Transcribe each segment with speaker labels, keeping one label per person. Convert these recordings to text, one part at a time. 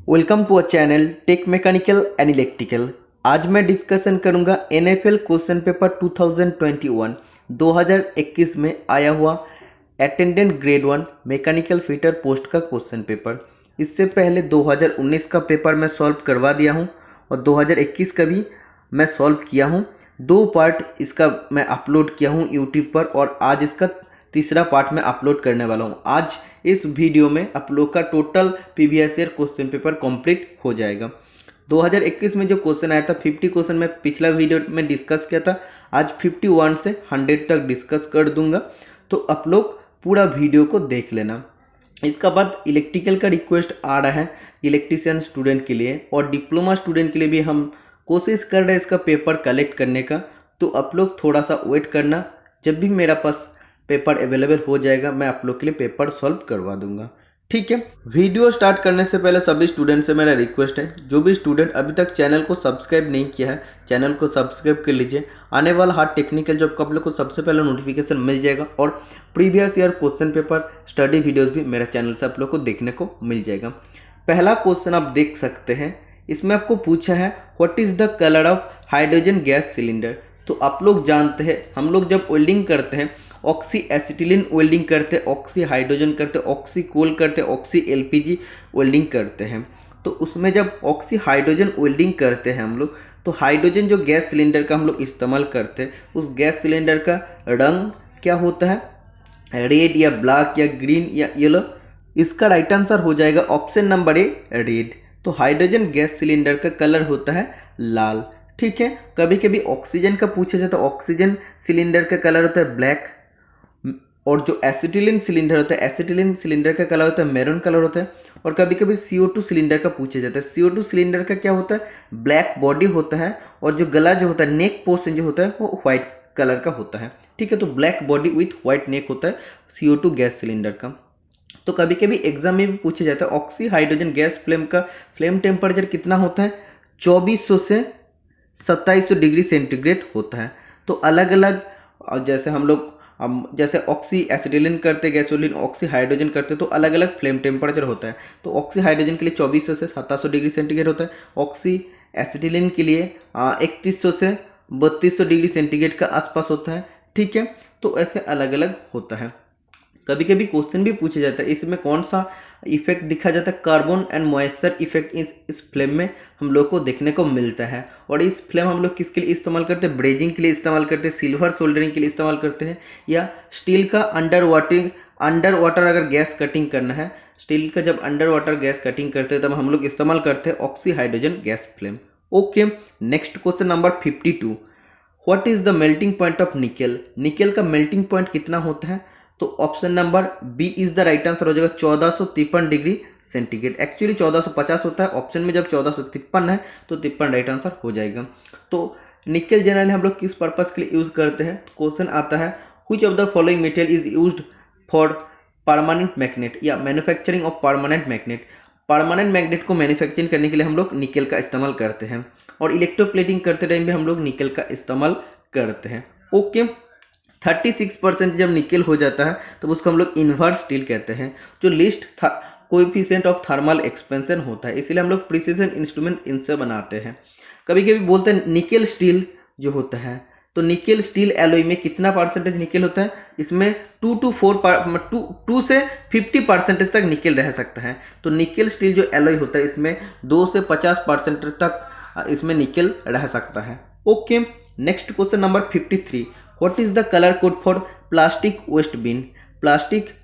Speaker 1: Welcome to a channel tech mechanical and electrical. आज मैं discussion करूंगा NFL क्वेश्चन पेपर 2021 में आया हुआ attendant grade 1 mechanical fitter post का क्वेश्चन पेपर। इससे पहले 2019 का पेपर मैं सॉल्व करवा दिया हूं और 2021 का भी मैं सॉल्व किया हूं। 2 पार्ट इसका मैं अपलोड किया हूं यूट्यूब पर और आज इसका तीसरा पार्ट में अपलोड करने वाला हूं। आज इस वीडियो में आप लोग का total previous year question paper complete हो जाएगा। 2021 में जो क्वेश्चन आया था 50 क्वेश्चन मैं पिछला वीडियो में डिस्कस किया था। आज 51 से 100 तक डिस्कस कर दूंगा, तो आप लोग पूरा वीडियो को देख लेना। इसका बाद इलेक्ट्रिकल का रिक्वेस्ट आ रहा है इलेक्ट्रीशियन स्टूडेंट के लिए और डिप्लोमा स्टूडेंट के लिए भी हम कोशिश कर रहे हैं इसका पेपर कलेक्ट करने का। तो आप लोग थोड़ा सा वेट करना, जब भी मेरा पास पेपर अवेलेबल हो जाएगा मैं आप लोग के लिए पेपर सॉल्व करवा दूंगा। ठीक है, वीडियो स्टार्ट करने से पहले सभी स्टूडेंट से मेरा रिक्वेस्ट है, जो भी स्टूडेंट अभी तक चैनल को सब्सक्राइब नहीं किया है चैनल को सब्सक्राइब कर लीजिए। आने वाला हार्ड टेक्निकल जॉब का आप लोग को सबसे पहले नोटिफिकेशन मिल जाएगा और previous year question paper study videos भी मेरे चैनल से आप लोग को देखने को मिल जाएगा। पहला क्वेश्चन आप देख सकते हैं, इसमें आपको पूछा है what is the colour of hydrogen gas cylinder. तो आप लोग जानते हैं हम लोग जब वेल्डिंग करते हैं ऑक्सी एसिटिलीन वेल्डिंग करते हैं, ऑक्सी हाइड्रोजन करते हैं, ऑक्सी कोल करते हैं, ऑक्सी एलपीजी वेल्डिंग करते हैं। तो उसमें जब ऑक्सी हाइड्रोजन वेल्डिंग करते हैं हम लोग, तो हाइड्रोजन जो गैस सिलेंडर का हम लोग इस्तेमाल करते हैं उस गैस सिलेंडर का रंग क्या होता है, रेड या ब्लैक या ग्रीन या येलो। इसका राइट आंसर हो जाएगा ऑप्शन नंबर ए, रेड। तो हाइड्रोजन गैस सिलेंडर का कलर होता है लाल। ठीक है, कभी कभी ऑक्सीजन का पूछा जाता है, ऑक्सीजन सिलेंडर का कलर होता है ब्लैक। और जो एसिटिलीन सिलेंडर होता है एसिटिलीन सिलेंडर का कलर होता है मैरून कलर होता है। और कभी कभी CO2 सिलेंडर का पूछा जाता है, CO2 सिलेंडर का क्या होता है, ब्लैक बॉडी होता है और जो गला जो होता है नेक पोर्शन जो होता है वो व्हाइट कलर का होता है। ठीक है, तो ब्लैक बॉडी विथ व्हाइट नेक होता है CO2 गैस सिलेंडर का। तो कभी कभी एग्जाम में भी पूछा जाता है ऑक्सी हाइड्रोजन गैस फ्लेम का फ्लेम टेम्परेचर कितना होता है, 2400 से 2700 डिग्री सेंटीग्रेड होता है। तो अलग अलग जैसे हम लोग जैसे ऑक्सी एसिटिलीन करते गैसोलीन ऑक्सी हाइड्रोजन करते तो अलग अलग फ्लेम टेम्परेचर होता है। तो ऑक्सी हाइड्रोजन के लिए 2400 से 2700 डिग्री सेंटीग्रेड होता है, ऑक्सी एसिटिलीन के लिए 3100 से 3200 डिग्री सेंटीग्रेड का आसपास होता है। ठीक है, तो ऐसे अलग अलग होता है। कभी कभी क्वेश्चन भी पूछा जाता है इसमें कौन सा इफेक्ट दिखा जाता है, कार्बन एंड मॉइस्चर इफेक्ट इस फ्लेम में हम लोग को देखने को मिलता है। और इस फ्लेम हम लोग किसके लिए इस्तेमाल करते हैं, ब्रेजिंग के लिए इस्तेमाल करते हैं, सिल्वर सोल्डरिंग के लिए इस्तेमाल करते हैं, या स्टील का अंडर वाटर अगर गैस कटिंग करना है, स्टील का जब अंडर वाटर गैस कटिंग करते हैं तब हम लोग इस्तेमाल करते हैं oxy hydrogen gas flame. Okay, next question number 52, what is the melting point of nickel. Nickel का मेल्टिंग पॉइंट कितना होता है, तो option number B is the right answer हो जाएगा 1453 डिग्री सेंटीग्रेड। एक्चुअली 1450 होता है, ऑप्शन में जब 1453 है तो 53 राइट आंसर हो जाएगा। तो निकेल जनरली हम लोग किस पर्पस के लिए यूज करते हैं, क्वेश्चन आता है which of the following material is used for permanent magnet या manufacturing of permanent magnet. Permanent magnet को मैन्युफैक्चरिंग करने के लिए हम लोग निकेल का इस्तेमाल करते हैं और इलेक्ट्रोप्लेटिंग करते टाइम भी हम लोग निकेल का इस्तेमाल करते हैं। ओके, 36% जब निकेल हो जाता है तो उसको हम लोग इन्वर्स स्टील कहते हैं, जो list coefficient of thermal expansion होता है, इसलिए हम लोग प्रिसीजन इंस्ट्रूमेंट इनसे बनाते हैं। कभी कभी बोलते हैं निकेल स्टील जो होता है, तो निकेल स्टील एलॉय में कितना परसेंटेज निकेल होता है, इसमें 2 से 50% तक निकेल रह सकता है। तो निकेल स्टील जो एलॉय होता है इसमें 2 से 50% तक इसमें निकेल रह सकता है। Okay, next question number 53, what is the colour code for plastic waste bin. Plastic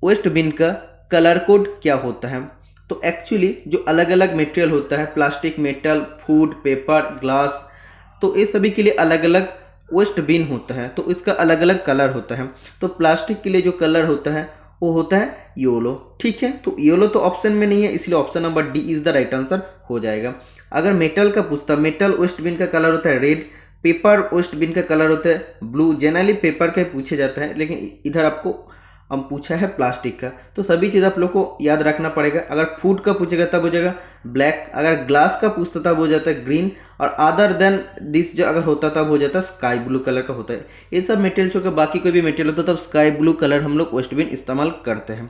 Speaker 1: waste bin का कलर कोड क्या होता है, तो एक्चुअली जो अलग अलग मटेरियल होता है, plastic, metal, food, paper, glass, तो ये सभी के लिए अलग अलग वेस्ट बिन होता है, तो इसका अलग अलग कलर होता है। तो प्लास्टिक के लिए जो कलर होता है वो होता है येलो। ठीक है, तो येलो तो ऑप्शन में नहीं है, इसलिए option number D is the right answer हो जाएगा। अगर मेटल का पूछता, मेटल वेस्ट बिन का कलर होता है रेड, पेपर वेस्ट बिन का कलर होता है ब्लू। जनरली पेपर का पूछा जाता है, लेकिन इधर आपको हम पूछा है प्लास्टिक का, तो सभी चीज़ आप लोग को याद रखना पड़ेगा। अगर फूड का पूछेगा तब हो जाएगा ब्लैक, अगर ग्लास का पूछता तब हो जाता है ग्रीन, और अदर देन दिस जो अगर होता तब हो जाता है स्काई ब्लू कलर का होता है। ये सब मटेरियल छोड़कर बाकी कोई भी मटेरियल होता है तब स्काई ब्लू कलर हम लोग वेस्ट बिन इस्तेमाल करते हैं।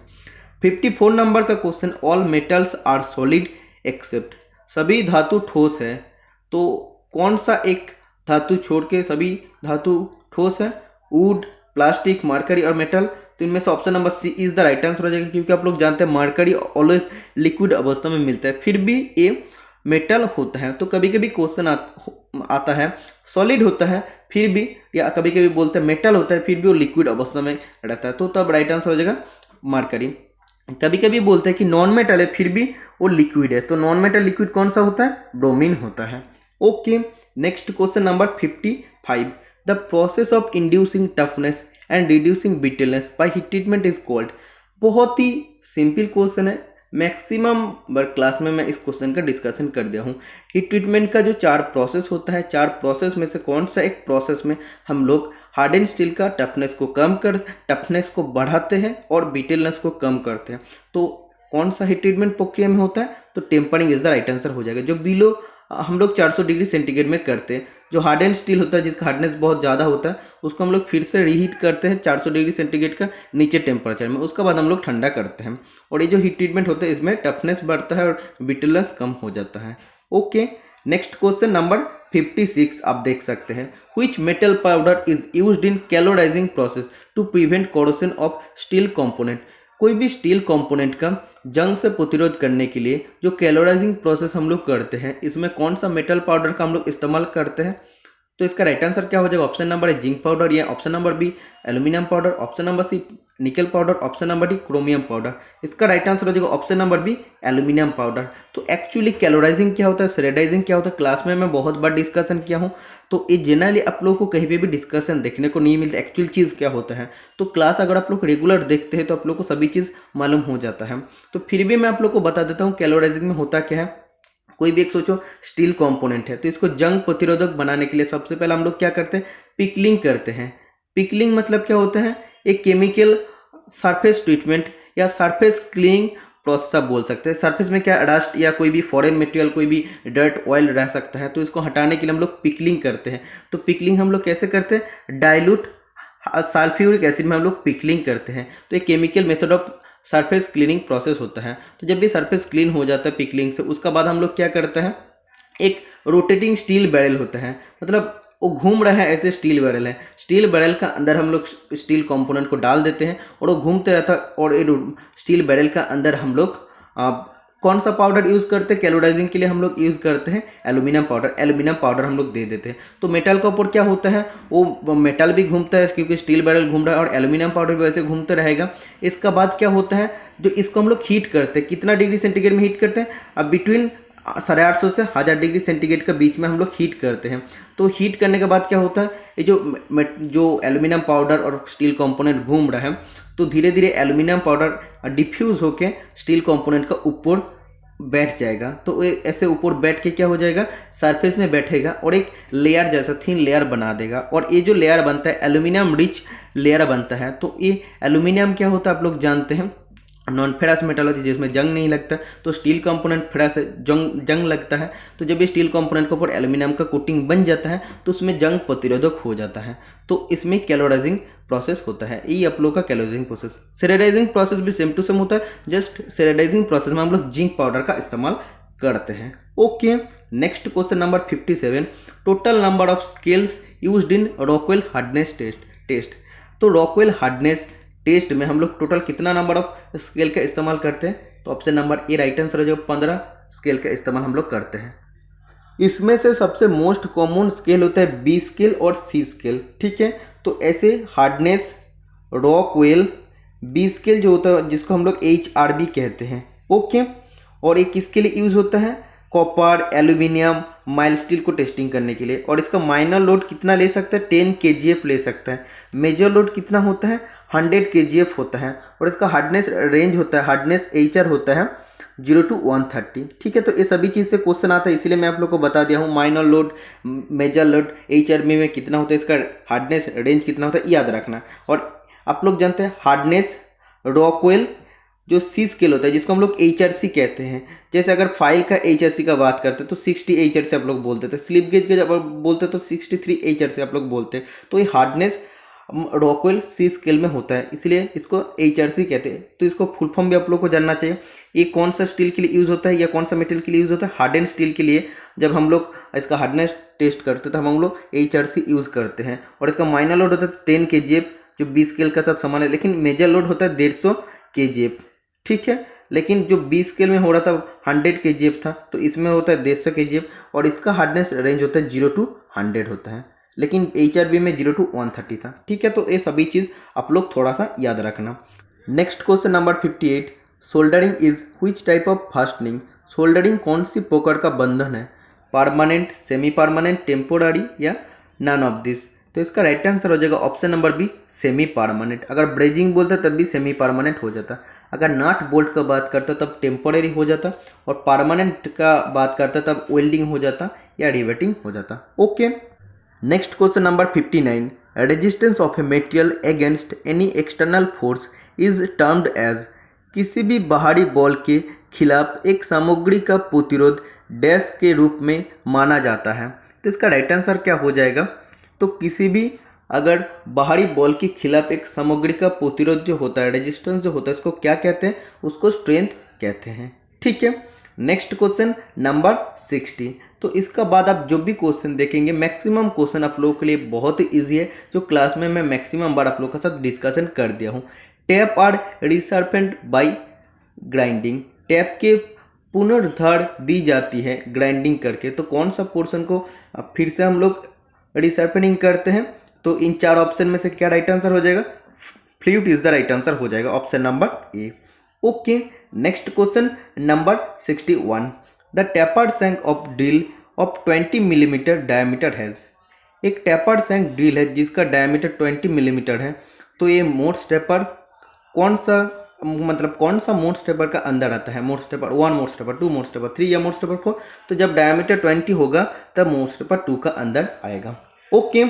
Speaker 1: 54 नंबर का question, all metals are solid except, सभी धातु ठोस है, तो कौन सा एक धातु छोड़ के सभी धातु ठोस है? वुड, प्लास्टिक, मरकरी और मेटल। तो इनमें से option number C is the right answer हो जाएगा, क्योंकि आप लोग जानते हैं मरकरी ऑलवेज लिक्विड अवस्था में मिलता है, फिर भी ये मेटल होता है। तो कभी कभी क्वेश्चन आता है सॉलिड होता है फिर भी, या कभी कभी बोलते हैं मेटल होता है फिर भी वो लिक्विड अवस्था में रहता है, तो तब राइट आंसर हो जाएगा मरकरी। कभी कभी बोलते हैं कि नॉन मेटल है फिर भी वो लिक्विड है, तो नॉन मेटल लिक्विड कौन सा होता है? ब्रोमीन होता है। Okay, next question number 55, the process of inducing toughness and reducing brittleness by heat treatment is called. बहुत ही सिंपल क्वेश्चन है, मैक्सिमम क्लास में मैं इस क्वेश्चन का डिस्कशन कर दिया हूँ। हीट ट्रीटमेंट का जो 4 प्रोसेस होता है, 4 प्रोसेस में से कौन सा एक प्रोसेस में हम लोग हार्डन स्टील का टफनेस को बढ़ाते हैं और ब्रिटलनेस को कम करते हैं, तो कौन सा हीट ट्रीटमेंट प्रक्रिया में होता है? तो tempering is the right answer हो जाएगा। जो बिलो हम लोग 400 डिग्री सेंटीग्रेड में करते हैं, जो हार्डन स्टील होता है जिसका हार्डनेस बहुत ज़्यादा होता है, उसको हम लोग फिर से रीहीट करते हैं 400 डिग्री सेंटीग्रेड का नीचे टेम्परेचर में, उसके बाद हम लोग ठंडा करते हैं, और ये जो हीट ट्रीटमेंट होता है इसमें टफनेस बढ़ता है और ब्रिटलनेस कम हो जाता है। ओके, नेक्स्ट क्वेश्चन नंबर 56 आप देख सकते हैं, which metal powder is used in calorising process to prevent corrosion of steel component. कोई भी स्टील कंपोनेंट का जंग से प्रतिरोध करने के लिए जो कैलोराइजिंग प्रोसेस हम लोग करते हैं, इसमें कौन सा मेटल पाउडर का हम लोग इस्तेमाल करते हैं? तो इसका राइट आंसर क्या हो जाएगा? ऑप्शन नंबर है जिंक पाउडर, या option number B aluminium powder, option number C nickel powder, option number D chromium powder. इसका राइट आंसर हो जाएगा option number B aluminium powder. तो एक्चुअली कैलोराइजिंग क्या होता है, सेरेडाइजिंग क्या होता है, क्लास में मैं बहुत बार डिस्कशन किया हूँ, तो ये जनरली आप लोगों को कहीं पे भी डिस्कशन देखने को नहीं मिलता एक्चुअल चीज़ क्या होता है। तो क्लास अगर आप लोग रेगुलर देखते हैं तो आप लोग को सभी चीज़ मालूम हो जाता है। तो फिर भी मैं आप लोग को बता देता हूँ कैलोराइजिंग में होता क्या है। कोई भी एक सोचो स्टील कंपोनेंट है, तो इसको जंग प्रतिरोधक बनाने के लिए सबसे पहले हम लोग क्या करते हैं? पिकलिंग करते हैं। पिकलिंग मतलब क्या होता है? एक केमिकल सरफेस ट्रीटमेंट या सरफेस क्लीनिंग प्रोसेस आप बोल सकते हैं। सरफेस में क्या डस्ट या कोई भी फॉरेन मटेरियल, कोई भी डर्ट ऑयल रह सकता है, तो इसको हटाने के लिए हम लोग पिकलिंग करते हैं। तो पिकलिंग हम लोग कैसे करते हैं? डाइल्यूट सल्फ्यूरिक एसिड में हम लोग पिकलिंग करते हैं। तो एक chemical method of surface cleaning process होता है। तो जब भी सरफेस क्लीन हो जाता है पिकलिंग से, उसका बाद हम लोग क्या करते हैं? एक रोटेटिंग स्टील बैरल होता है, मतलब वो घूम रहा है, ऐसे स्टील बैरल है, स्टील बैरल का अंदर हम लोग स्टील कंपोनेंट को डाल देते हैं और वो घूमते रहता है, और ये स्टील बैरल का अंदर हम लोग कौन सा पाउडर यूज़ करते हैं? कैलोराइजिंग के लिए हम लोग यूज़ करते हैं एल्यूमिनियम पाउडर। एल्यूमिनियम पाउडर हम लोग दे देते हैं। तो मेटल के ऊपर क्या होता है? वो मेटल भी घूमता है क्योंकि स्टील बैरल घूम रहा है, और एल्यूमिनियम पाउडर भी वैसे घूमते रहेगा। इसका बाद क्या होता है? जो इसको हम लोग हीट करते हैं, कितना डिग्री सेंटीग्रेड में हीट करते हैं? अब बिटवीन 850 से 1000 डिग्री सेंटीग्रेड के बीच में हम लोग हीट करते हैं। तो हीट करने के बाद क्या होता है? ये जो एल्यूमिनियम पाउडर और स्टील कंपोनेंट घूम रहा है, तो धीरे धीरे एल्यूमिनियम पाउडर डिफ्यूज होके स्टील कंपोनेंट का ऊपर बैठ जाएगा। तो ये ऐसे ऊपर बैठ के क्या हो जाएगा? सरफेस में बैठेगा और एक लेयर जैसा थिन लेयर बना देगा, और ये जो लेयर बनता है एल्यूमिनियम रिच लेयर बनता है। तो ये एल्यूमिनियम क्या होता है आप लोग जानते हैं? नॉन फेरस मेटल होती है जिसमें जंग नहीं लगता। तो स्टील कंपोनेंट फेरस जंग लगता है। तो जब ये स्टील कंपोनेंट के ऊपर एल्यूमिनियम का कोटिंग बन जाता है तो उसमें जंग प्रतिरोधक हो जाता है। तो इसमें कैलोराइजिंग प्रोसेस होता है। ये आप लोग का कैलोराइजिंग प्रोसेस। सेरेडाइजिंग प्रोसेस भी सेम टू सेम होता है, जस्ट सेरेडाइजिंग प्रोसेस में हम लोग जिंक पाउडर का इस्तेमाल करते हैं। Okay, next question number 57, total number of scales used in Rockwell hardness test. तो रॉकवेल हार्डनेस टेस्ट में हम लोग टोटल कितना नंबर ऑफ स्केल का इस्तेमाल करते हैं? तो option number A right answer है, जो 15 स्केल का इस्तेमाल हम लोग करते हैं। इसमें से सबसे मोस्ट कॉमन स्केल होता है बी स्केल और सी स्केल, ठीक है। तो ऐसे हार्डनेस, रॉकवेल, बी स्केल जो होता है जिसको हम लोग HRB कहते हैं, ओके। और ये किसके लिए यूज होता है? कॉपर, एल्यूमिनियम, माइल्ड स्टील को टेस्टिंग करने के लिए। और इसका माइनर लोड कितना ले सकता है? 10 kgf ले सकता है। मेजर लोड कितना होता है? 100 kgf होता है। और इसका हार्डनेस रेंज होता है, हार्डनेस HR होता है 0 to 130, ठीक है। तो ये सभी चीज़ से क्वेश्चन आता है, इसीलिए मैं आप लोग को बता दिया हूँ। Minor load, major load HRB में कितना होता है, इसका हार्डनेस रेंज कितना होता है, याद रखना। और आप लोग जानते हैं हार्डनेस रॉकवेल जो सी स्केल होता है जिसको हम लोग HRC कहते हैं। जैसे अगर फाइल का HRC का बात करते हैं तो 60 HRC आप लोग बोलते थे, स्लिप गेज का जब बोलते तो 63 HRC आप लोग बोलते हैं। तो ये हार्डनेस रॉकवेल सी स्केल में होता है, इसलिए इसको HRC कहते हैं। तो इसको फुल फॉर्म भी आप लोग को जानना चाहिए। ये कौन सा स्टील के लिए यूज़ होता है या कौन सा मेटेरियल के लिए यूज़ होता है? हार्डन स्टील के लिए। जब हम लोग इसका हार्डनेस टेस्ट करते हैं तो हम लोग HRC यूज़ करते हैं। और इसका माइनर लोड होता है 10 kgf, जो 20 स्केल का सब सामान है, लेकिन मेजर लोड होता है 150 kgf, ठीक है। लेकिन जो 20 स्केल में हो रहा था 100 kgf था, तो इसमें होता है 150 kgf, और इसका हार्डनेस रेंज होता है 0 to 100 होता है, लेकिन HRB में 0 to 130 था, ठीक है। तो ये सभी चीज़ आप लोग थोड़ा सा याद रखना। Next question number 58, soldering is which type of fastening? Soldering कौन सी प्रकार का बंधन है? परमानेंट, सेमी परमानेंट, टेम्पोररी या नन ऑफ दिस? तो इसका राइट आंसर हो जाएगा option number B, semi permanent. अगर ब्रेजिंग बोलता तब भी सेमी परमानेंट हो जाता, अगर नॉट बोल्ट का बात करता तब टेम्पोररी हो जाता, और परमानेंट का बात करता तब वेल्डिंग हो जाता या रिवेटिंग हो जाता। Okay, next question number 59, resistance of a material against any external force is termed as? किसी भी बाहरी बल के खिलाफ एक सामग्री का प्रतिरोध डैश के रूप में माना जाता है। तो इसका राइट आंसर क्या हो जाएगा? तो किसी भी अगर बाहरी बल के खिलाफ एक सामग्री का प्रतिरोध जो होता है, रेजिस्टेंस जो होता है, उसको क्या कहते हैं? उसको स्ट्रेंथ कहते हैं, ठीक है। Next question number 60। तो इसका बाद आप जो भी क्वेश्चन देखेंगे, मैक्सिमम क्वेश्चन आप लोगों के लिए बहुत ही ईजी है, जो क्लास में मैं मैक्सिमम बार आप लोगों के साथ डिस्कशन कर दिया हूँ। Tap are resharpened by grinding, tap के पुनर्धार दी जाती है ग्राइंडिंग करके। तो कौन सा पोर्शन को फिर से हम लोग रिशार्पनिंग करते हैं? तो इन चार ऑप्शन में से क्या राइट आंसर हो जाएगा? Fluid is the right answer हो जाएगा, option number A. Okay, next question number 61, the tapered shank of drill of 20 millimetre diameter has? एक टैपर्ड शैंक ड्रिल है जिसका डायमीटर 20 मिलीमीटर है। तो ये मोड स्टेपर कौन सा, मतलब कौन सा मोड स्टेपर का अंदर आता है? Mode stepper 1, mode stepper 2, mode stepper 3 या मोड स्टेपर 4? तो जब डायमीटर 20 होगा तब मोड स्टेपर 2 का अंदर आएगा। ओके,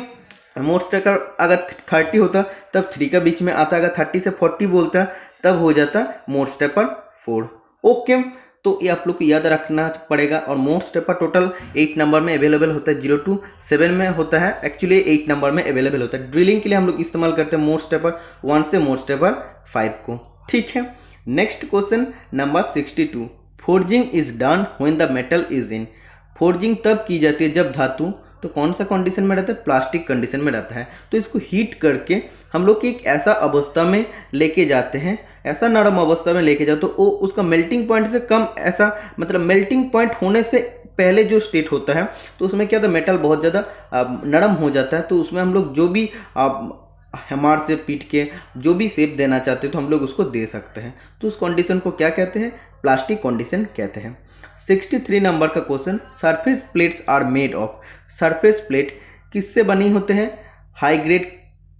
Speaker 1: मोड स्टेपर अगर 30 होता तब 3 का बीच में आता, अगर 30 से 40 बोलता तब हो जाता मोड स्टेपर 4। ओके, तो ये आप लोग को याद रखना पड़ेगा। और मोड स्टेपर टोटल 8 नंबर में अवेलेबल होता है, 0 to 7 में होता है, एक्चुअली 8 नंबर में अवेलेबल होता है। ड्रिलिंग के लिए हम लोग इस्तेमाल करते हैं मोड स्टेपर 1 से मोड स्टेपर 5 को, ठीक है। Next question number 62, forging is done when the metal is in? Forging तब की जाती है जब धातु, तो कौन सा कंडीशन में रहता है? प्लास्टिक कंडीशन में रहता है। तो इसको हीट करके हम लोग एक ऐसा अवस्था में लेके जाते हैं, ऐसा नरम अवस्था में लेके जाओ, तो वो उसका मेल्टिंग पॉइंट से कम, ऐसा मतलब मेल्टिंग पॉइंट होने से पहले जो स्टेट होता है, तो उसमें क्या होता है? मेटल बहुत ज़्यादा नरम हो जाता है। तो उसमें हम लोग जो भी हमार से पीट के जो भी शेप देना चाहते हैं तो हम लोग उसको दे सकते हैं। तो उस कंडीशन को क्या कहते हैं? प्लास्टिक कंडीशन कहते हैं। 63 नंबर का question, surface plates are made of? Surface plate किससे बनी होते हैं? हाई ग्रेड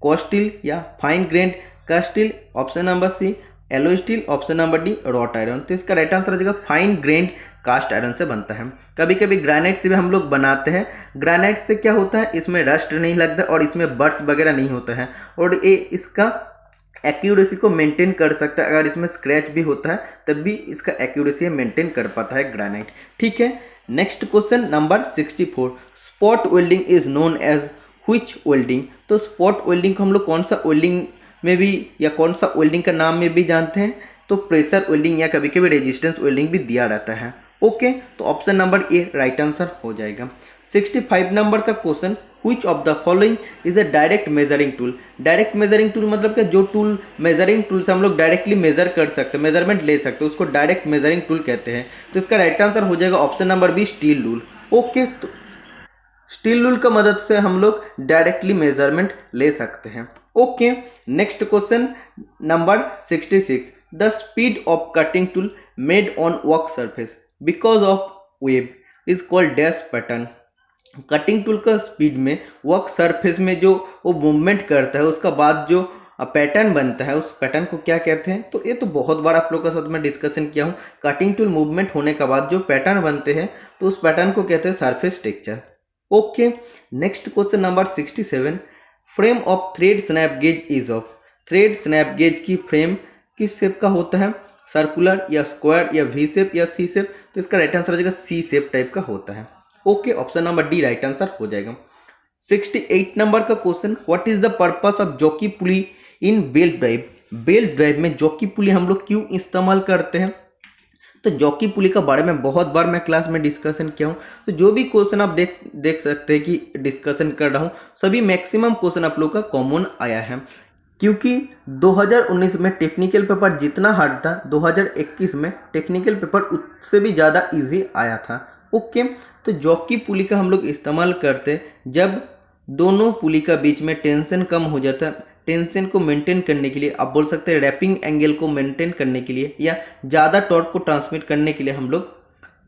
Speaker 1: कास्ट स्टील या fine grade cast steel? Option number C, alloy steel, option number D, wrought iron. तो इसका राइट आंसर हो जाएगा फाइन ग्रेड कास्ट आयरन से बनता है। कभी कभी ग्रेनाइट से भी हम लोग बनाते हैं। ग्रेनाइट से क्या होता है? इसमें रस्ट नहीं लगता और इसमें बर्ड्स वगैरह नहीं होता है, और ये इसका एक्यूरेसी को मेंटेन कर सकता है। अगर इसमें स्क्रैच भी होता है तब भी इसका एक्यूरेसी मेंटेन कर पाता है ग्रेनाइट, ठीक है। Next question number 64, spot welding is known as which welding? तो स्पॉट वेल्डिंग को हम लोग कौन सा वेल्डिंग में भी या कौन सा वेल्डिंग का नाम में भी जानते हैं? तो प्रेशर वेल्डिंग या कभी कभी रेजिस्टेंस वेल्डिंग भी दिया रहता है। ओके, तो option number A right answer हो जाएगा। 65 नंबर का question, which of the following is a direct measuring tool? Direct measuring tool मतलब क्या? जो टूल मेजरिंग टूल से हम लोग डायरेक्टली मेजर कर सकते हैं, मेजरमेंट ले सकते हैं, उसको डायरेक्ट मेजरिंग टूल कहते हैं। तो इसका राइट आंसर हो जाएगा option number B, steel rule. Okay, तो स्टील रूल का मदद से हम लोग डायरेक्टली मेजरमेंट ले सकते हैं। Okay, next question number 66, the speed of cutting tool made on work surface because of web is called dash pattern? Cutting tool का स्पीड में वर्क सरफेस में जो वो मूवमेंट करता है उसका बाद जो पैटर्न बनता है, उस पैटर्न को क्या कहते हैं? तो ये तो बहुत बार आप लोगों के साथ मैं डिस्कशन किया हूँ। कटिंग टूल मूवमेंट होने के बाद जो पैटर्न बनते हैं तो उस पैटर्न को कहते हैं surface texture. Okay, next question number 67, frame of thread snap gauge is of? Thread snap gauge की फ्रेम किस शेप का होता है? सर्कुलर या स्क्वायर या वी शेप या सी शेप? तो इसका राइट आंसर हो जाएगा सी शेप टाइप का होता है। Okay, option number D right answer हो जाएगा। 68 नंबर का question, what is the purpose of jockey pulley in belt drive. Belt drive में जॉकी पुली हम लोग क्यों इस्तेमाल करते हैं। तो जॉकी पुली का बारे में बहुत बार मैं क्लास में डिस्कशन किया हूँ, तो जो भी क्वेश्चन आप देख सकते हैं कि डिस्कशन कर रहा हूँ, सभी मैक्सिमम क्वेश्चन आप लोग का कॉमन आया है। क्योंकि 2019 में टेक्निकल पेपर जितना हार्ड था, 2021 में टेक्निकल पेपर उससे भी ज़्यादा इजी आया था। ओके, तो जॉकी पुली का हम लोग इस्तेमाल करते जब दोनों पुली का बीच में टेंशन कम हो जाता है। टेंशन को मेंटेन करने के लिए, आप बोल सकते हैं रैपिंग एंगल को मेंटेन करने के लिए, या ज़्यादा टॉर्क को ट्रांसमिट करने के लिए हम लोग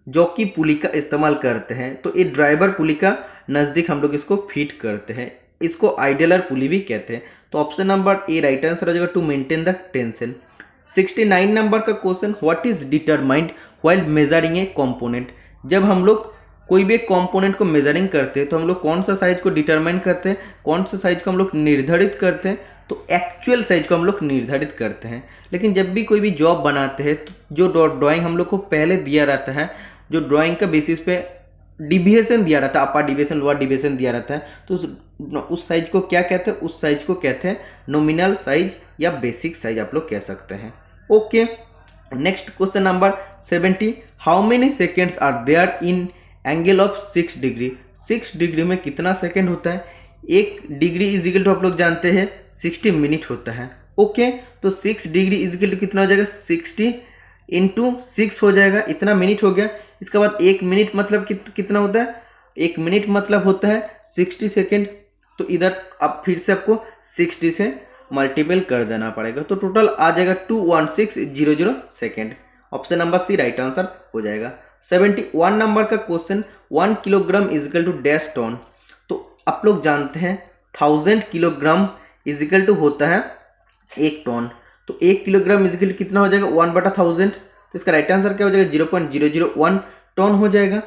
Speaker 1: जॉकी पुली का इस्तेमाल करते हैं। तो ये ड्राइवर पुली का नज़दीक हम लोग इसको फिट करते हैं, इसको आइडलर पुली भी कहते हैं। तो option number A right answer हो जाएगा, to maintain the tension. 69 number का question, what is determined while measuring a component. जब हम लोग कोई भी एक कंपोनेंट को मेजरिंग करते हैं तो हम लोग कौन सा साइज को डिटरमाइन करते हैं, कौन सा साइज को हम लोग निर्धारित करते हैं। तो एक्चुअल साइज को हम लोग निर्धारित करते हैं। लेकिन जब भी कोई भी जॉब बनाते हैं तो जो ड्राइंग हम लोग को पहले दिया रहता है, जो ड्राइंग का बेसिस पे डिविएशन दिया रहता है, अपर डिविएशन लोअर डिविएशन दिया रहता है, तो उस साइज को क्या कहते हैं, उस साइज को कहते हैं नॉमिनल साइज या बेसिक साइज आप लोग कह सकते हैं। Okay, next question number 70, how many seconds are there in angle of 6 degree. 6 degree में कितना सेकेंड होता है। 1 डिग्री इज इक्वल टू आप लोग जानते हैं 60 मिनट होता है। ओके, तो 6 डिग्री इज इक्वल टू कितना हो जाएगा, 60 इंटू 6 हो जाएगा, इतना मिनट हो गया। इसके बाद 1 मिनट मतलब कितना होता है, 1 मिनट मतलब होता है 60 सेकेंड। तो इधर अब फिर से आपको 60 से मल्टीपल कर देना पड़ेगा, तो टोटल आ जाएगा 21600 second. Option number C right answer हो जाएगा। 71 नंबर का question, 1 kilogram is equal to dash ton. तो आप लोग जानते हैं 1000 किलोग्राम इज इक्वल टू होता है 1 टन। तो 1 किलोग्राम इज इक्वल टू कितना हो जाएगा, 1/1000। तो इसका राइट आंसर क्या हो जाएगा, 0.001 टन हो जाएगा।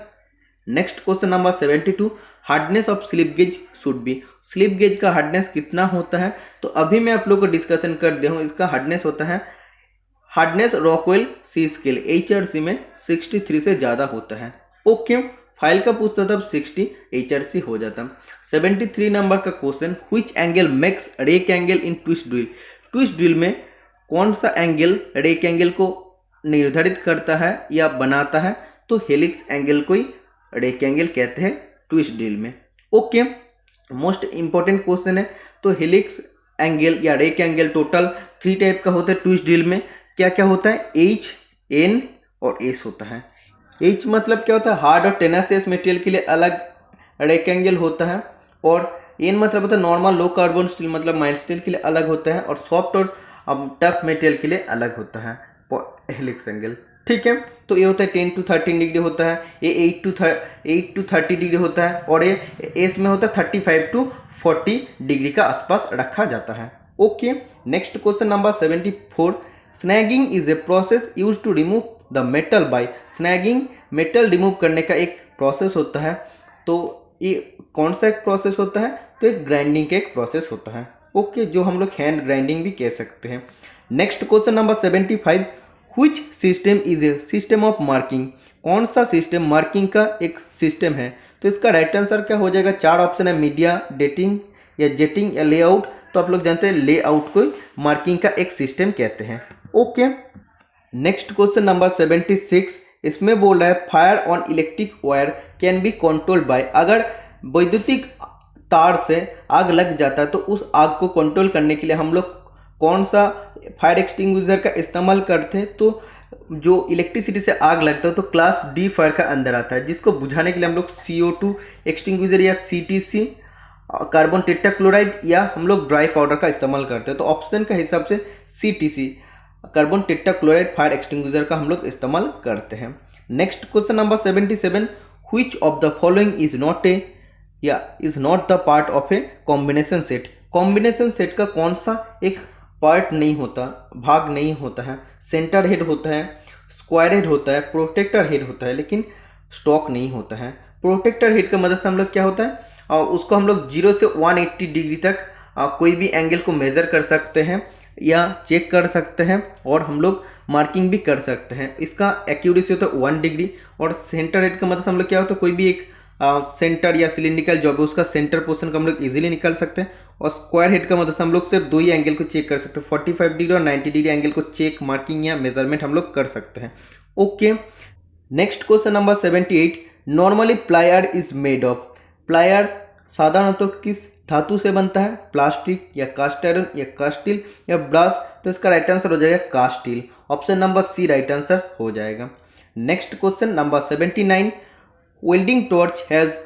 Speaker 1: Next question number 72, hardness of slip gauge should be. Slip gauge का हार्डनेस कितना होता है। तो अभी मैं आप लोग को डिस्कशन कर दिया हूँ, इसका हार्डनेस होता है, हार्डनेस रॉकवेल सी स्केल HRC में 63 से ज़्यादा होता है। ओके, फाइल का पूछता तब 60 HRC हो जाता। 73 नंबर का question, which angle makes rake angle in twist drill. Twist drill में कौन सा एंगल रेक एंगल को निर्धारित करता है या बनाता है। तो हेलिक्स एंगल को ही रेक एंगल कहते हैं ट्विस्ट ड्रिल में। ओके, मोस्ट इंपॉर्टेंट क्वेश्चन है। तो हेलिक्स एंगल या रेक एंगल टोटल 3 टाइप का होता है ट्विस्ट ड्रिल में। क्या क्या होता है, H, N और S होता है। H मतलब क्या होता है, हार्ड और टेनासियस मटेरियल के लिए अलग रेक एंगल होता है, और N मतलब होता है नॉर्मल लो कार्बन स्टील मतलब माइल्ड स्टील के लिए अलग होता है, और सॉफ्ट और टफ मटेरियल के लिए अलग होता है हेलिक्स एंगल। ठीक है, तो ये होता है 10 to 13 डिग्री होता है, ये 8 to 30 डिग्री होता है, और ये एस में होता है 35 to 40 डिग्री का आसपास रखा जाता है। Okay, next question number 74, snagging is a process use to remove the metal by. Snagging metal remove करने का एक प्रोसेस होता है। तो ये कौन सा एक प्रोसेस होता है, तो एक ग्राइंडिंग का एक प्रोसेस होता है। ओके, जो हम लोग हैंड ग्राइंडिंग भी कह सकते हैं। Next question number 75, which system is a system of marking. कौन सा सिस्टम मार्किंग का एक सिस्टम है। तो इसका राइट आंसर क्या हो जाएगा, 4 ऑप्शन है, मीडिया, डेटिंग या जेटिंग या लेआउट। तो आप लोग जानते हैं लेआउट को मार्किंग का एक सिस्टम कहते हैं। ओके, नेक्स्ट क्वेश्चन नंबर 76, इसमें बोल रहा है fire on electric wire can be controlled by. अगर वैद्युतिक तार से आग लग जाता है तो उस आग को कंट्रोल करने के लिए हम लोग कौन सा फायर एक्सटिंग्विशर का इस्तेमाल करते हैं। तो जो इलेक्ट्रिसिटी से आग लगता है तो क्लास डी फायर का अंदर आता है, जिसको बुझाने के लिए हम लोग CO2 एक्सटिंग्विशर या CTC कार्बन टेट्राक्लोराइड या हम लोग ड्राई पाउडर का इस्तेमाल करते हैं। तो ऑप्शन का हिसाब से CTC carbon tetrachloride fire extinguisher का हम लोग इस्तेमाल करते हैं। Next question number 77, which of the following is not a या is not the part of a combination set. Combination set का कौन सा एक पार्ट नहीं होता, भाग नहीं होता है। सेंटर हेड होता है, स्क्वायर हेड होता है, प्रोटेक्टर हेड होता है, लेकिन स्टॉक नहीं होता है। प्रोटेक्टर हेड का मदद से हम लोग क्या होता है, उसको हम लोग 0 से 180 डिग्री तक कोई भी एंगल को मेजर कर सकते हैं या चेक कर सकते हैं, और हम लोग मार्किंग भी कर सकते हैं। इसका एक्यूरेसी होता है 1 डिग्री। और सेंटर हेड का मतलब हम लोग क्या होता है, कोई भी एक सेंटर या सिलिंड्रिकल जो भी उसका सेंटर पोर्शन का हम लोग इजीली निकाल सकते हैं। और स्क्वायर हेड का मतलब हम लोग सिर्फ 2 ही एंगल को चेक कर सकते हैं, 45 डिग्री और 90 डिग्री एंगल को चेक, मार्किंग या मेजरमेंट हम लोग कर सकते हैं। Okay, next question number 78, normally plier is made of. Plier साधारणतः किस धातु से बनता है? प्लास्टिक या कास्ट आयरन या कास्ट स्टील या ब्रास? तो इसका राइट आंसर हो जाएगा cast steel. Option number C right answer हो जाएगा। Next question number 79, welding torch has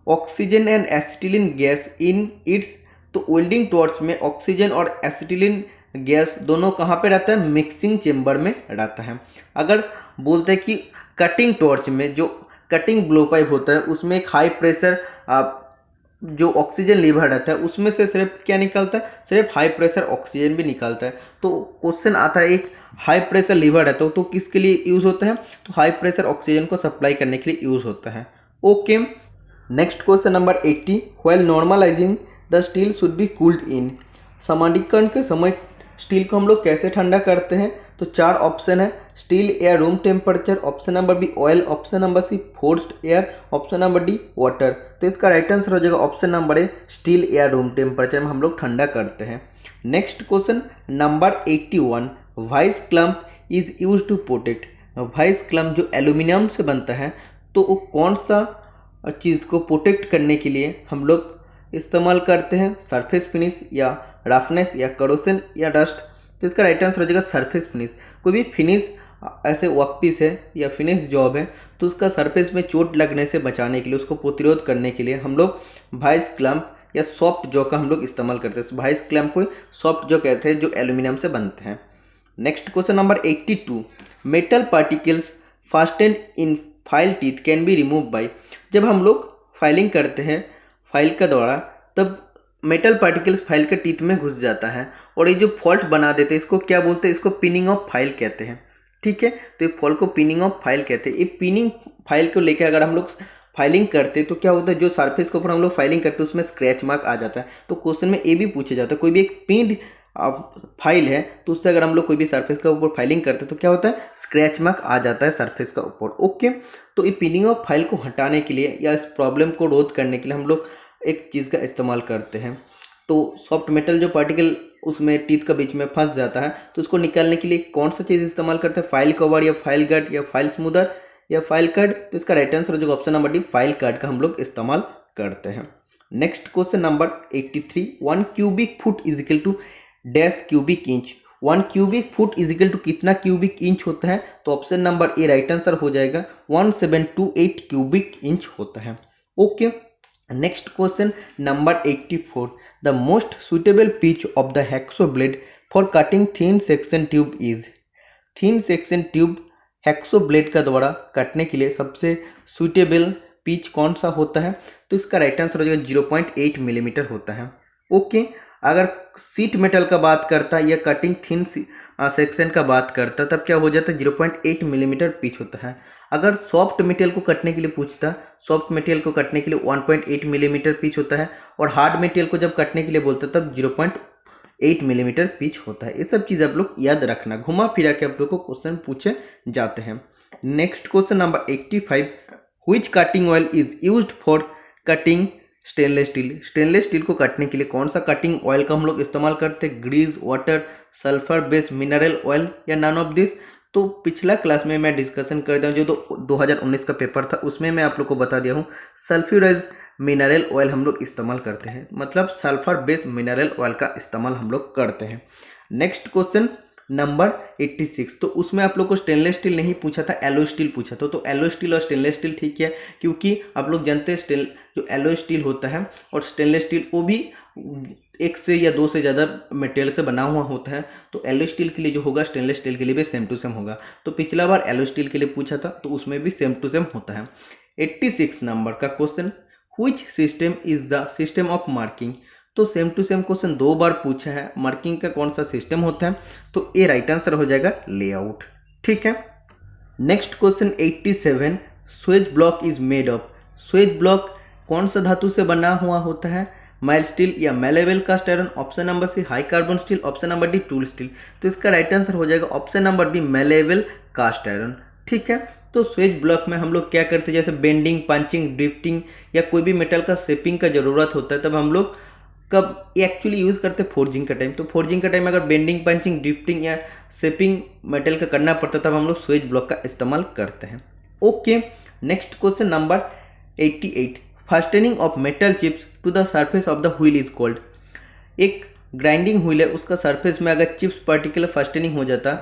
Speaker 1: oxygen and acetylene gas in it's. तो वेल्डिंग टॉर्च में ऑक्सीजन और एसिटिलीन गैस दोनों कहाँ पे रहता है? मिक्सिंग चेम्बर में रहता है। अगर बोलते हैं कि कटिंग टॉर्च में जो कटिंग ब्लो पाइप होता है उसमें एक हाई प्रेशर जो ऑक्सीजन लीवर रहता है उसमें से सिर्फ क्या निकलता है? सिर्फ हाई प्रेशर ऑक्सीजन भी निकलता है। तो क्वेश्चन आता है एक हाई प्रेशर लीवर रहता है तो किसके लिए यूज़ होता है? तो हाई प्रेशर ऑक्सीजन को सप्लाई करने के लिए यूज़ होता है। Okay, next question number 80, while normalising the steel should be cooled in. समानीकरण के समय स्टील को हम लोग कैसे ठंडा करते हैं? तो 4 ऑप्शन है, steel air room temperature, option number B oil, option number C forced air, option number D water. तो इसका राइट आंसर हो जाएगा option number A, steel air room temperature में हम लोग ठंडा करते हैं। Next question number 81, vice clamp is use to protect. Vice clamp जो एल्यूमिनियम से बनता है तो वो कौन सा चीज़ को प्रोटेक्ट करने के लिए हम लोग इस्तेमाल करते हैं? सरफेस फिनिश या रफनेस या करोशन या डस्ट? तो इसका राइट आंसर हो जाएगा सरफेस फिनिश। कोई भी फिनिश ऐसे वर्कपीस है या फिनिश जॉब है तो उसका सरफेस में चोट लगने से बचाने के लिए, उसको प्रतिरोध करने के लिए हम लोग वाइस क्लम्प या सॉफ्ट जॉ का हम लोग इस्तेमाल करते हैं। वाइस क्लम्प को सॉफ्ट जॉ कहते हैं जो एल्यूमिनियम से बनते हैं। Next question number 82, metal particles fastened in file teeth can be remove by. जब हम लोग फाइलिंग करते हैं फाइल का द्वारा तब मेटल पार्टिकल्स फाइल के टीथ में घुस जाता है और ये जो फॉल्ट बना देते हैं इसको क्या बोलते हैं? इसको पिनिंग ऑफ फाइल कहते हैं। ठीक है, तो ये फॉल्ट को पिनिंग ऑफ फाइल कहते हैं। ये पिनिंग फाइल को लेकर अगर हम लोग फाइलिंग करते तो क्या होता है? जो सरफेस के ऊपर हम लोग फाइलिंग करते हैं उसमें स्क्रैच मार्क आ जाता है। तो क्वेश्चन में ये भी पूछा जाता है, कोई भी एक पिंड फाइल है तो उससे अगर हम लोग कोई भी सरफेस के ऊपर फाइलिंग करते हैं तो क्या होता है? स्क्रैच मार्क आ जाता है सरफेस का ऊपर। ओके, तो ये पिनिंग ऑफ फाइल को हटाने के लिए या इस प्रॉब्लम को रोध करने के लिए हम लोग एक चीज़ का इस्तेमाल करते हैं। तो सॉफ्ट मेटल जो पार्टिकल उसमें टीथ का बीच में फंस जाता है तो उसको निकालने के लिए कौन सा चीज़ इस्तेमाल करते हैं? फाइल कवर या फाइल गट या फाइल स्मूदर या फाइल कट? तो इसका राइट आंसर हो जाएगा option number D, file cut का हम लोग इस्तेमाल करते हैं। Next question number 83, 1 cubic foot is equal to dash cubic inch. 1 cubic foot is equal to कितना क्यूबिक इंच होता है? तो option number A right answer हो जाएगा 1728 क्यूबिक इंच होता है। Okay, next question number 84, the most suitable pitch of the hacksaw blade for cutting thin section tube is. Thin section tube hacksaw blade का द्वारा काटने के लिए सबसे सुटेबल पिच कौन सा होता है? तो इसका राइट आंसर हो जाएगा 0.8 मिलीमीटर होता है। ओके, अगर सीट मेटल का बात करता है या कटिंग थिन सेक्शन का बात करता तब क्या हो जाता है? 0.8 मिलीमीटर पिच होता है। अगर सॉफ्ट मटेरियल को कटने के लिए पूछता, सॉफ्ट मटेरियल को कटने के लिए 1.8 मिलीमीटर पिच होता है और हार्ड मटेरियल को जब कटने के लिए बोलता तब 0.8 मिलीमीटर पिच होता है। ये सब चीज़ आप लोग याद रखना, घुमा फिरा के आप लोग को क्वेश्चन पूछे जाते हैं। Next question number 85, which cutting oil is used for cutting stainless steel. Stainless steel को काटने के लिए कौन सा कटिंग ऑयल का हम लोग इस्तेमाल करते हैं? Grease, water, sulphur based mineral oil या नन ऑफ दिस? तो पिछला क्लास में मैं डिस्कशन कर दिया हूँ, जो 2019 का पेपर था उसमें मैं आप लोग को बता दिया हूँ सल्फ्यूराइज मिनरल ऑयल हम लोग इस्तेमाल करते हैं, मतलब सल्फर बेस्ड मिनरल ऑयल का इस्तेमाल हम लोग करते हैं। नेक्स्ट क्वेश्चन नंबर 86, तो उसमें आप लोग को स्टेनलेस स्टील नहीं पूछा था, एलो स्टील पूछा था। तो एलो स्टील और स्टेनलेस स्टील ठीक है, क्योंकि आप लोग जानते हैं जो एलो स्टील होता है और स्टेनलेस स्टील वो भी एक से या दो से ज़्यादा मटेरियल से बना हुआ होता है। तो एलो स्टील के लिए जो होगा स्टेनलेस स्टील के लिए भी सेम टू सेम होगा। तो पिछला बार एलो स्टील के लिए पूछा था तो उसमें भी सेम टू सेम होता है। 86 नंबर का question, which system is the system of marking. तो सेम टू सेम क्वेश्चन 2 बार पूछा है, मार्किंग का कौन सा सिस्टम होता है? तो ए राइट आंसर हो जाएगा लेआउट। ठीक है, next question 87, swage block is made of. Swage block कौन सा धातु से बना हुआ होता है? माइल्ड स्टील या malleable cast iron? Option number C high carbon steel, option number D tool steel. तो इसका राइट आंसर हो जाएगा option number B malleable cast iron. ठीक है। तो स्वेज ब्लॉक में हम लोग क्या करते हैं, जैसे बेंडिंग, पंचिंग, ड्रिफ्टिंग या कोई भी मेटल का शेपिंग का ज़रूरत होता है, तब हम लोग कब एक्चुअली यूज़ करते हैं, फोर्जिंग का टाइम। तो फोर्जिंग का टाइम अगर बेंडिंग, पंचिंग, ड्रिफ्टिंग या शेपिंग मेटल का करना पड़ता है, तब हम लोग स्वेज ब्लॉक का इस्तेमाल करते हैं। Okay, next question number 88, fastening of metal chips to the surface of the wheel is called. एक ग्राइंडिंग व्हील है, उसका सरफेस में अगर चिप्स पार्टिकल फास्टनिंग हो जाता,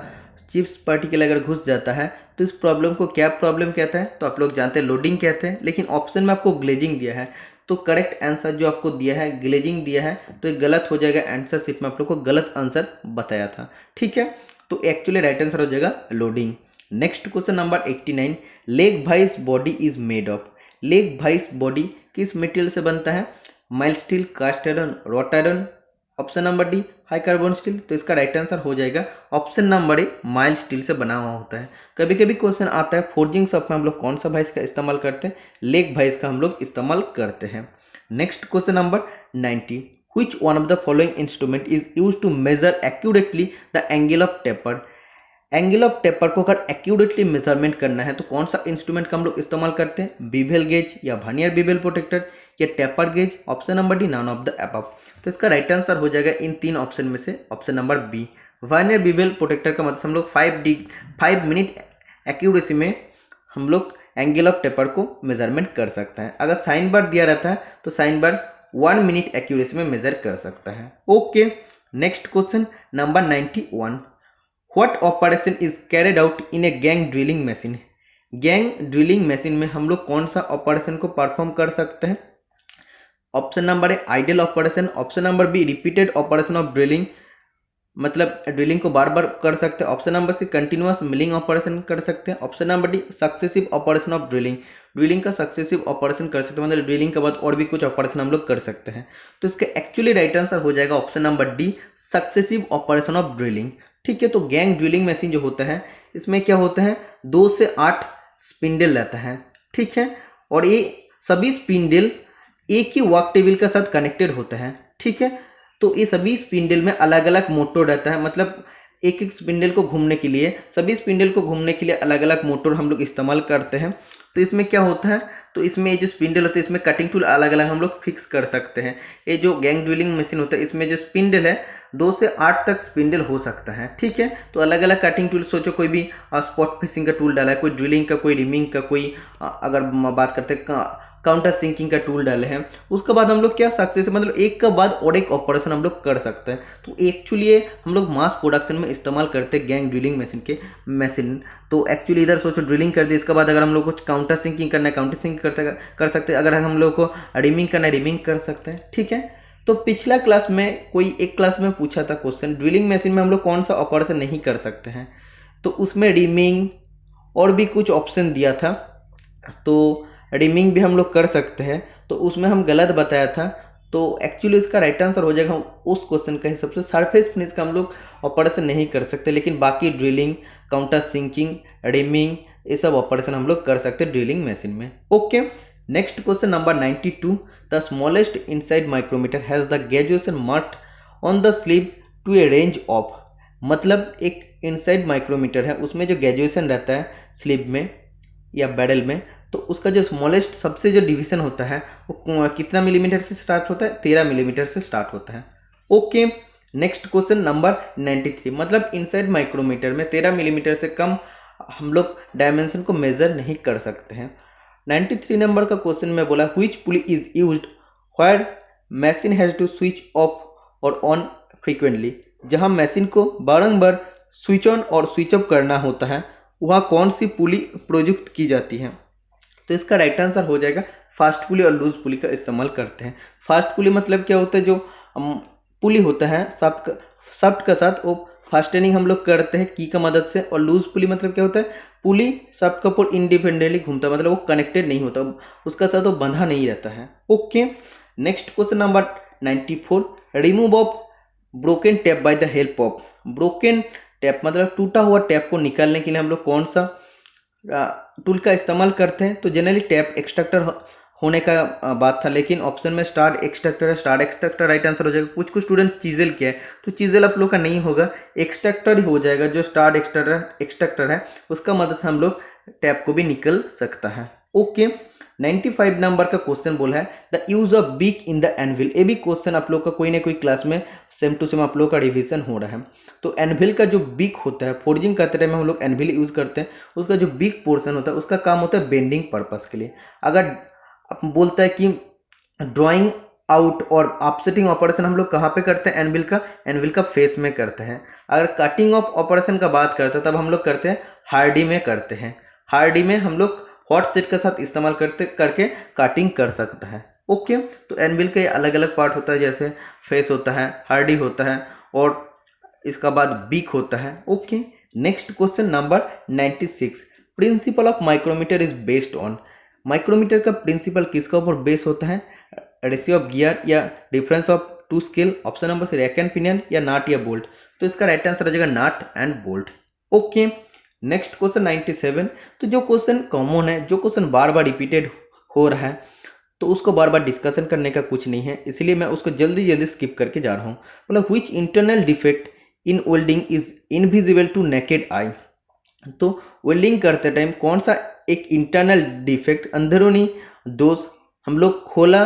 Speaker 1: चिप्स पार्टिकल अगर घुस जाता है, तो इस प्रॉब्लम को क्या प्रॉब्लम कहता है, तो आप लोग जानते हैं लोडिंग कहते हैं, लेकिन ऑप्शन में आपको ग्लेजिंग दिया है। तो करेक्ट आंसर जो आपको दिया है ग्लेजिंग दिया है, तो ये गलत हो जाएगा। आंसर शीट में आप लोग को गलत आंसर बताया था, ठीक है। तो एक्चुअली राइट आंसर हो जाएगा loading. Next question number 89, leg vice body is made of. Leg vice body किस मटेरियल से बनता है, mild steel, cast iron, wrought iron, option number D high carbon steel. तो इसका राइट आंसर हो जाएगा option number A, mild steel से बना हुआ होता है। कभी कभी क्वेश्चन आता है फोर्जिंग शॉप में हम लोग कौन सा वाइस का इस्तेमाल करते हैं, लेग वाइस का हम लोग इस्तेमाल करते हैं। Next question number 90, which one of the following instrument is use to measure accurately the angle of taper. Angle of taper को अगर एक्यूरेटली मेजरमेंट करना है तो कौन सा इंस्ट्रूमेंट का हम लोग इस्तेमाल करते हैं, बीवेल गेज या वर्नियर बीवेल प्रोटेक्टर या taper gauge, option number D none of the above. तो इसका राइट आंसर हो जाएगा इन तीन ऑप्शन में से option number B, vernier bevel protractor का मतलब हम लोग 5 मिनट एक्यूरेसी में हम लोग एंगल ऑफ टेपर को मेजरमेंट कर सकते हैं। अगर साइन बार दिया रहता है तो साइन बार 1 मिनट एक्यूरेसी में मेजर कर सकता है। Okay, next question number 91, what operation is carried out in a gang drilling machine. Gang drilling machine में हम लोग कौन सा ऑपरेशन को परफॉर्म कर सकते हैं, option number A idle operation, option number B repeated operation of drilling, मतलब ड्रिलिंग को बार बार कर सकते हैं, option number C continuous milling operation कर सकते हैं, option number D successive operation of drilling, drilling का सक्सेसिव ऑपरेशन कर सकते हैं, मतलब ड्रिलिंग के बाद और भी कुछ ऑपरेशन हम लोग कर सकते हैं। तो इसका एक्चुअली राइट आंसर हो जाएगा option number D, successive operation of drilling, ठीक है। तो गैंग ड्रिलिंग मशीन जो होता है इसमें क्या होता है, 2 से 8 स्पिंडल रहता है, ठीक है, और ये सभी स्पिंडल एक ही वर्क टेबल के साथ कनेक्टेड होता है, ठीक है। तो ये सभी स्पिंडल में अलग अलग मोटर रहता है, मतलब एक एक स्पिंडल को घूमने के लिए, सभी स्पिंडल को घूमने के लिए अलग अलग मोटर हम लोग इस्तेमाल करते हैं। तो इसमें क्या होता है, तो इसमें ये जो स्पिंडल होता है इसमें कटिंग टूल अलग अलग हम लोग फिक्स कर सकते हैं। ये जो गैंग ड्रिलिंग मशीन होता है इसमें जो स्पिंडल है 2 से 8 तक स्पिंडल हो सकता है, ठीक है। तो अलग अलग कटिंग टूल, सोचो कोई भी स्पॉट फिशिंग का टूल डाला है, कोई ड्रिलिंग का, कोई रिमिंग का, कोई अगर बात करते हैं काउंटर सिंकिंग का टूल डाले हैं, उसके बाद हम लोग क्या सक्सेस, मतलब एक के बाद और एक ऑपरेशन हम लोग कर सकते हैं। तो एक्चुअली हम लोग मास प्रोडक्शन में इस्तेमाल करते हैं गैंग ड्रिलिंग मशीन। तो एक्चुअली इधर सोचो ड्रिलिंग कर दी, इसके बाद अगर हम लोग कुछ काउंटर सिंकिंग करना है काउंटर सिंकिंग कर सकते हैं, अगर हम लोग को रिमिंग करना है रिमिंग कर सकते हैं, ठीक है। तो पिछला क्लास में कोई एक क्लास में पूछा था क्वेश्चन, ड्रिलिंग मशीन में हम लोग कौन सा ऑपरेशन नहीं कर सकते हैं, तो उसमें रिमिंग और भी कुछ ऑप्शन दिया था, तो रिमिंग भी हम लोग कर सकते हैं, तो उसमें हम गलत बताया था। तो एक्चुअली इसका राइट आंसर हो जाएगा उस क्वेश्चन का हिसाब से सरफेस फिनिश का हम लोग ऑपरेशन नहीं कर सकते, लेकिन बाकी ड्रिलिंग, काउंटर सिंकिंग, रिमिंग, ये सब ऑपरेशन हम लोग कर सकते हैं ड्रिलिंग मशीन में। Okay, next question number 92, the smallest inside micrometer has the graduation marked on the sleeve to a range of, मतलब एक इनसाइड माइक्रोमीटर है उसमें जो ग्रेजुएशन रहता है स्लीव में या बैरल में, तो उसका जो स्मॉलेस्ट सबसे जो डिवीजन होता है वो कितना मिलीमीटर से स्टार्ट होता है, 13 मिलीमीटर से स्टार्ट होता है। ओके, नेक्स्ट क्वेश्चन नंबर 93, मतलब इनसाइड माइक्रोमीटर में 13 मिलीमीटर से कम हम लोग डायमेंशन को मेजर नहीं कर सकते हैं। 93 नंबर का क्वेश्चन में बोला which pulley is used where machine has to switch off और ऑन फ्रीक्वेंटली, जहां मशीन को बारंबार स्विच ऑन और स्विच ऑफ करना होता है वहाँ कौन सी पुली प्रयुक्त की जाती है। तो इसका राइट आंसर हो जाएगा फास्ट पुली और लूज पुली का इस्तेमाल करते हैं। फास्ट पुली मतलब क्या होता है, जो पुली होता है शाफ्ट का साथ वो फास्टनिंग हम लोग करते हैं की का मदद से, और लूज पुली मतलब क्या होता है, पुली शाफ्ट का ऊपर इंडिपेंडेंटली घूमता है, मतलब वो कनेक्टेड नहीं होता, उसका साथ वो बंधा नहीं रहता है। Okay, next question number 94, remove of broken tap by the help of. Broken tap मतलब टूटा हुआ टैप को निकालने के लिए हम लोग कौन सा टूल का इस्तेमाल करते हैं, तो जनरली टैप एक्सट्रैक्टर होने का बात था, लेकिन ऑप्शन में स्टार एक्सट्रैक्टर है, स्टार एक्सट्रैक्टर राइट आंसर हो जाएगा। कुछ स्टूडेंट्स चीजेल किया है, तो चीजेल आप लोग का नहीं होगा, एक्सट्रैक्टर ही हो जाएगा। जो स्टार एक्सट्रैक्टर है उसका मदद से हम लोग टैप को भी निकल सकता है। ओके, 95 नंबर का क्वेश्चन बोला है the use of beak in the anvil. ये भी क्वेश्चन आप लोग का कोई ना कोई क्लास में सेम टू सेम आप लोग का रिवीजन हो रहा है। तो एनविल का जो बीक होता है, फोर्जिंग करते टाइम हम लोग एनविल यूज करते हैं, उसका जो बीक पोर्शन होता है उसका काम होता है बेंडिंग पर्पस के लिए। अगर बोलता है कि ड्राइंग आउट और ऑफसेटिंग ऑपरेशन हम लोग कहाँ पे करते हैं, एनविल का फेस में करते हैं। अगर कटिंग ऑफ ऑपरेशन का बात करते हैं तब हम लोग करते हैं हार्डी में करते हैं। हार्डी में हम लोग हॉट सेट के साथ इस्तेमाल करके कटिंग कर सकता है। ओके, तो एनविल के अलग अलग पार्ट होता है, जैसे फेस होता है, हार्डी होता है और इसका बाद बीक होता है। Okay, next question number 96, principle of micrometer is based on. Micrometer का प्रिंसिपल किसका ऊपर बेस होता है, रेशियो ऑफ गियर या difference of two scale, option number C rack and pinion या नाट या बोल्ट। तो इसका राइट आंसर आ जाएगा nut and bolt. Okay, next question 97, तो जो क्वेश्चन कॉमन है, जो क्वेश्चन बार बार रिपीटेड हो रहा है तो उसको बार बार डिस्कशन करने का कुछ नहीं है, इसलिए मैं उसको जल्दी स्किप करके जा रहा हूँ। मतलब which internal defect in welding is invisible to naked eye. तो वेल्डिंग करते टाइम कौन सा एक इंटरनल डिफेक्ट, अंदरूनी दोष हम लोग खोला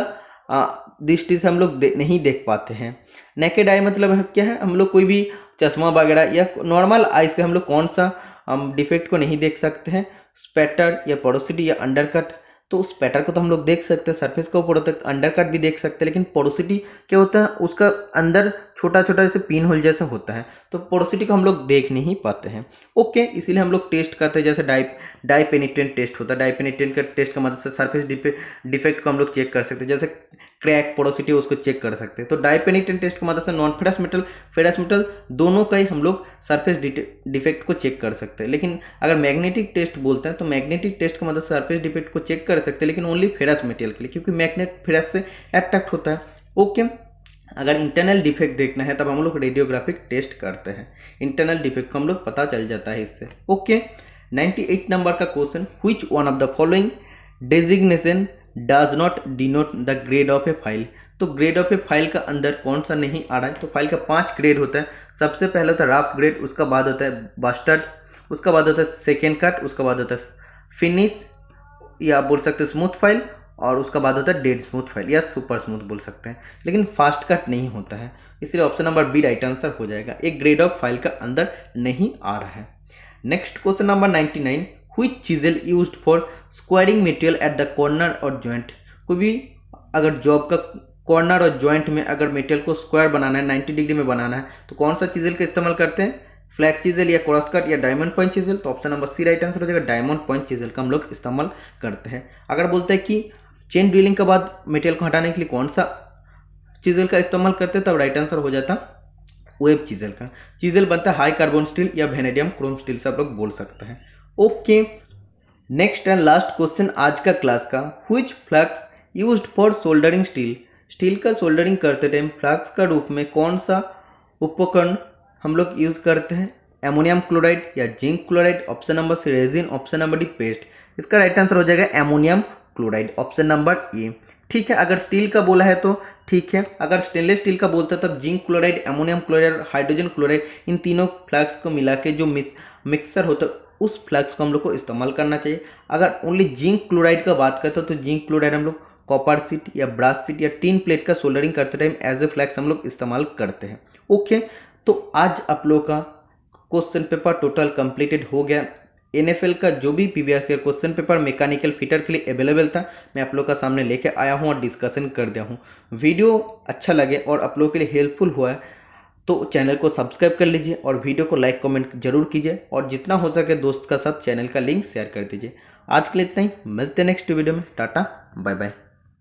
Speaker 1: दृष्टि से हम लोग नहीं देख पाते हैं। नेकेड आई मतलब क्या है, हम लोग कोई भी चश्मा वगैरह या नॉर्मल आई से हम लोग कौन सा डिफेक्ट को नहीं देख सकते हैं, स्पैटर या पोरोसिटी या अंडरकट। तो स्पैटर को तो हम लोग देख सकते हैं, सरफेस को ऊपर तक अंडरकट भी देख सकते हैं, लेकिन पोरोसिटी क्या होता है, उसका अंदर छोटा छोटा जैसे पिन होल जैसा होता है, तो पोरोसिटी को हम लोग देख नहीं पाते हैं। ओके, इसीलिए हम लोग टेस्ट करते हैं, जैसे डाई पेनिट्रेंट टेस्ट होता है। डाई पेनिट्रेंट का टेस्ट का मदद से सरफेस डिफेक्ट को हम लोग चेक कर सकते हैं, जैसे क्रैक, पोरोसिटी उसको चेक कर सकते हैं। तो डाई पेनिट्रेंट टेस्ट की मदद से non ferrous metal, ferrous metal दोनों का ही हम लोग सरफेस डिफेक्ट को चेक कर सकते हैं। लेकिन अगर मैग्नेटिक टेस्ट बोलते हैं तो मैग्नेटिक टेस्ट की मदद से सरफेस डिफेक्ट को चेक कर सकते हैं, लेकिन ओनली फेरस मेटेरियल के लिए, क्योंकि मैग्नेट फेरस से अट्रैक्ट होता है। ओके, अगर इंटरनल डिफेक्ट देखना है तब हम लोग रेडियोग्राफिक टेस्ट करते हैं, इंटरनल डिफेक्ट को हम लोग पता चल जाता है इससे। ओके, 98 नंबर का question, which one of the following designation does not denote the grade of A file. तो ग्रेड ऑफ ए फाइल का अंदर कौन सा नहीं आ रहा है, तो फाइल का 5 ग्रेड होता है। सबसे पहले होता है रफ ग्रेड, उसका बाद होता है बस्टर्ड, उसका बाद होता है सेकेंड कट, उसका बाद होता है फिनिश या बोल सकते हैं स्मूथ फाइल, और उसका बाद होता है डेड स्मूथ फाइल या सुपर स्मूथ बोल सकते हैं, लेकिन फास्ट कट नहीं होता है, इसलिए option number B right answer हो जाएगा। एक ग्रेड ऑफ फाइल का अंदर नहीं आ रहा है। Next question number 99, which chisel used for squaring material at the corner और जॉइंट। कोई भी अगर जॉब का कॉर्नर और जॉइंट में अगर मटेरियल को स्क्वायर बनाना है, 90 डिग्री में बनाना है, तो कौन सा चीजल का इस्तेमाल करते हैं, फ्लैट चीजल या क्रॉस कट या डायमंड पॉइंट चीजल। तो option number C right answer हो जाएगा, डायमंड पॉइंट चीजल का हम लोग इस्तेमाल करते हैं। अगर बोलते हैं कि चेन ड्रिलिंग के बाद मटेरियल को हटाने के लिए कौन सा चीजल का इस्तेमाल करते हैं, तब राइट आंसर हो जाता वेब चीजल का। चीजल बनता है हाई कार्बन स्टील या वेनेडियम क्रोम स्टील से आप लोग बोल सकते हैं। Okay, next and last question आज का क्लास का, which flux used for soldering steel. Steel का सोल्डरिंग करते टाइम फ्लक्स का रूप में कौन सा उपकरण हम लोग यूज करते हैं, एमोनियम क्लोराइड या zinc chloride. Option number C resin, option number D paste. इसका राइट आंसर हो जाएगा ammonium chloride, option number A. ठीक है, अगर स्टील का बोला है तो ठीक है, अगर स्टेनलेस स्टील का बोलता है तब जिंक क्लोराइड, एमोनियम क्लोराइड और हाइड्रोजन क्लोराइड, इन तीनों फ्लक्स को मिला के जो मिक्सर होता है उस फ्लक्स को हम लोग को इस्तेमाल करना चाहिए। अगर ओनली जिंक क्लोराइड का बात करते हो तो जिंक क्लोराइड हम लोग कॉपर सीट या ब्रास सीट या टीन प्लेट का सोल्डरिंग करते टाइम एज ए फ्लैक्स हम लोग इस्तेमाल करते हैं। ओके, तो आज आप लोग का क्वेश्चन पेपर टोटल कंप्लीटेड हो गया। NFL का जो भी previous year question paper mechanical fitter के लिए अवेलेबल था, मैं आप लोग का सामने लेके आया हूँ और डिस्कशन कर दिया हूँ। वीडियो अच्छा लगे और आप लोगों के लिए हेल्पफुल हुआ है तो चैनल को सब्सक्राइब कर लीजिए और वीडियो को लाइक कमेंट जरूर कीजिए, और जितना हो सके दोस्त का साथ चैनल का लिंक शेयर कर दीजिए। आज के लिए इतना ही, मिलते हैं नेक्स्ट वीडियो में। Tata bye bye.